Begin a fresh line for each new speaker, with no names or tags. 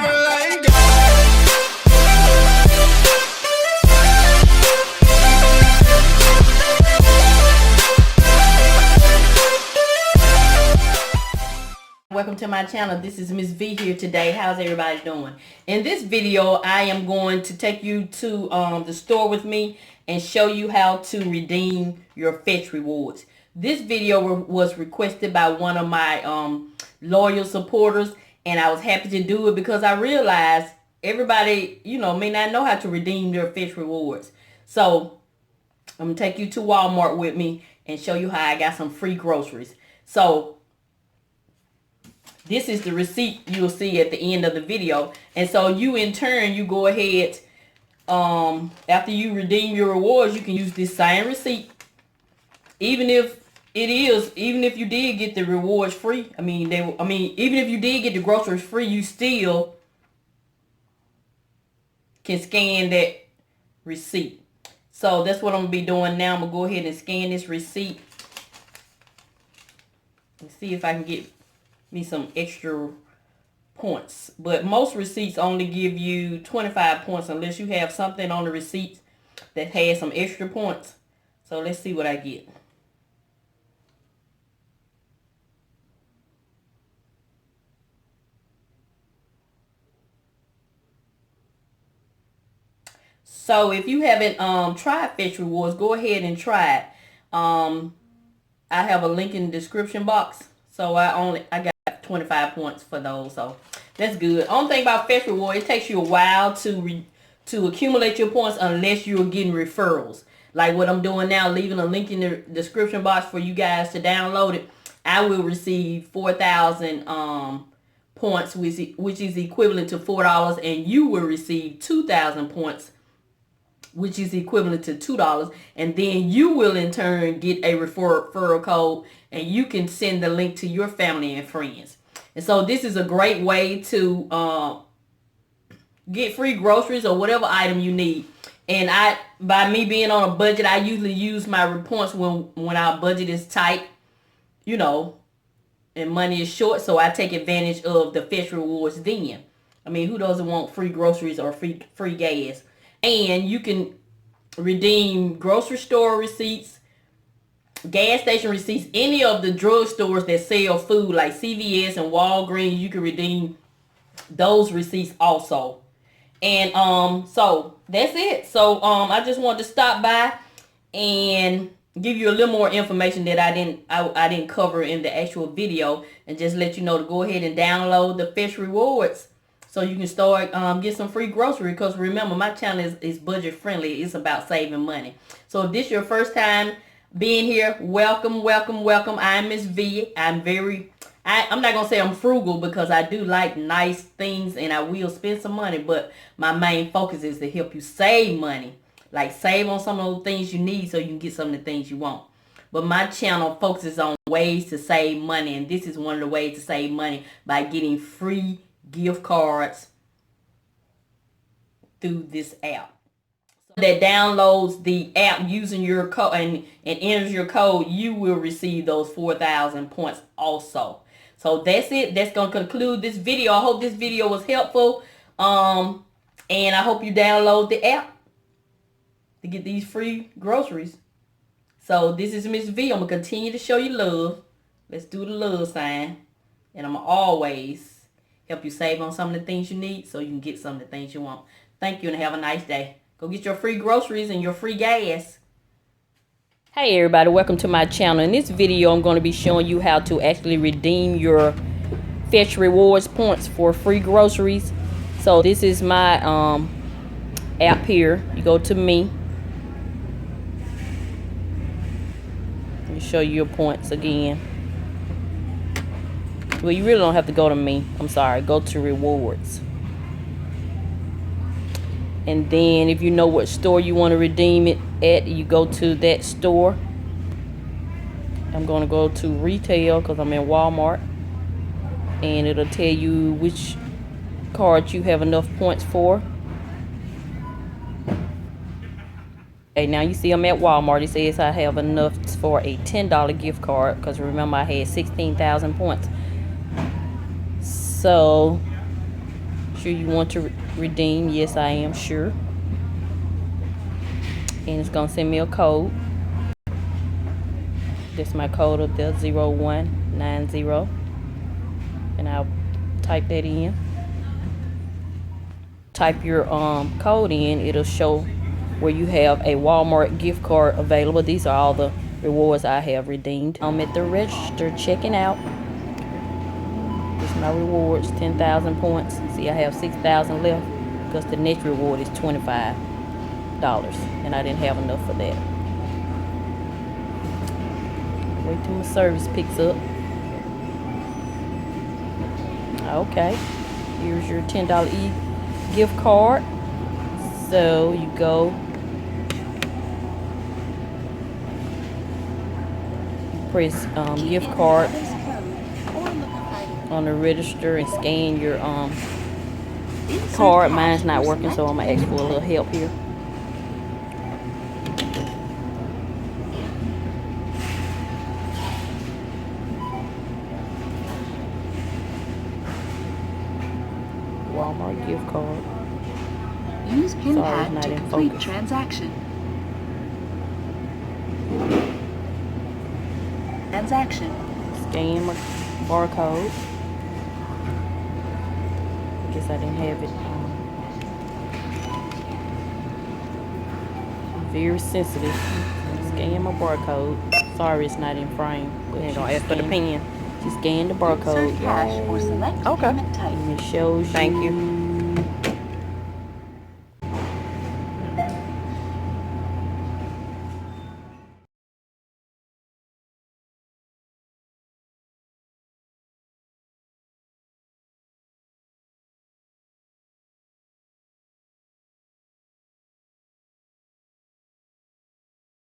never let go.
Welcome to my channel. This is Miss V here today. How's everybody doing? In this video, I am going to take you to the store with me and show you how to redeem your Fetch rewards. This video was requested by one of my loyal supporters, and I was happy to do it because I realized everybody, may not know how to redeem their Fetch rewards. So I'm going to take you to Walmart with me and show you how I got some free groceries. So this is the receipt you'll see at the end of the video. And so you, in turn, you go ahead, after you redeem your rewards, you can use this same receipt. Even if you did get the rewards free, even if you did get the groceries free, you still can scan that receipt. So that's what I'm going to be doing now. I'm going to go ahead and scan this receipt and see if I can get me some extra points. But most receipts only give you 25 points unless you have something on the receipt that has some extra points. So let's see what I get. So if you haven't tried Fetch Rewards, go ahead and try it. I have a link in the description box. So I got 25 points for those, so that's good. Only thing about Fetch Reward, it takes you a while to accumulate your points unless you're getting referrals. Like what I'm doing now, leaving a link in the description box for you guys to download it. I will receive 4,000 points, which is equivalent to $4, and you will receive 2,000 points, which is equivalent to $2, and then you will in turn get a referral code, and you can send the link to your family and friends. And so this is a great way to get free groceries or whatever item you need. And by me being on a budget, I usually use my points when our budget is tight, and money is short. So I take advantage of the Fetch rewards then. Who doesn't want free groceries or free gas? And you can redeem grocery store receipts, gas station receipts, any of the drugstores that sell food like CVS and Walgreens. You can redeem those receipts also. And so that's it. So I just wanted to stop by and give you a little more information that I didn't cover in the actual video, and just let you know to go ahead and download the Fetch rewards so you can start get some free grocery. Because remember, my channel is budget friendly. It's about saving money. So if this is your first time being here, welcome. I'm Miss V. I'm not gonna say I'm frugal, because I do like nice things and I will spend some money, but my main focus is to help you save money. Like save on some of those things you need so you can get some of the things you want. But my channel focuses on ways to save money, and this is one of the ways to save money, by getting free gift cards through this app. That downloads the app using your code and enters your code, you will receive those 4,000 points also. So that's it. That's going to conclude this video. I hope this video was helpful. And I hope you download the app to get these free groceries. So this is Miss V. I'm going to continue to show you love. Let's do the love sign. And I'm going to always help you save on some of the things you need so you can get some of the things you want. Thank you and have a nice day. Go get your free groceries and your free gas. Hey everybody, welcome to my channel. In this video, I'm going to be showing you how to actually redeem your Fetch rewards points for free groceries. So this is my app here. You go to me. Let me show you your points again. Well, you really don't have to go to me. I'm sorry. Go to rewards. And then if you know what store you want to redeem it at, you go to that store. I'm going to go to retail because I'm in Walmart. And it'll tell you which card you have enough points for. Okay, now you see I'm at Walmart. It says I have enough for a $10 gift card because remember I had 16,000 points. So sure you want to redeem. Yes, I am sure. And it's gonna send me a code. This is my code up there, 0190. And I'll type that in. Type your code in. It'll show where you have a Walmart gift card available. These are all the rewards I have redeemed. I'm at the register checking out. This is my rewards, 10,000 points. See, I have 6,000 left because the next reward is $25. And I didn't have enough for that. Wait till my service picks up. Okay, here's your $10 gift card. So you go, press gift card on the register and scan your card. Mine's not working, so I'm gonna ask for a little help here. Walmart gift card.
Use PIN pad to complete transaction. Transaction.
Scan my barcode. Guess I didn't have it. Very sensitive. Scan my barcode. Sorry, it's not in frame. Go ahead and ask for the pen. Just scan the barcode.
Insert cash or select payment type.
And it shows you.
Thank you.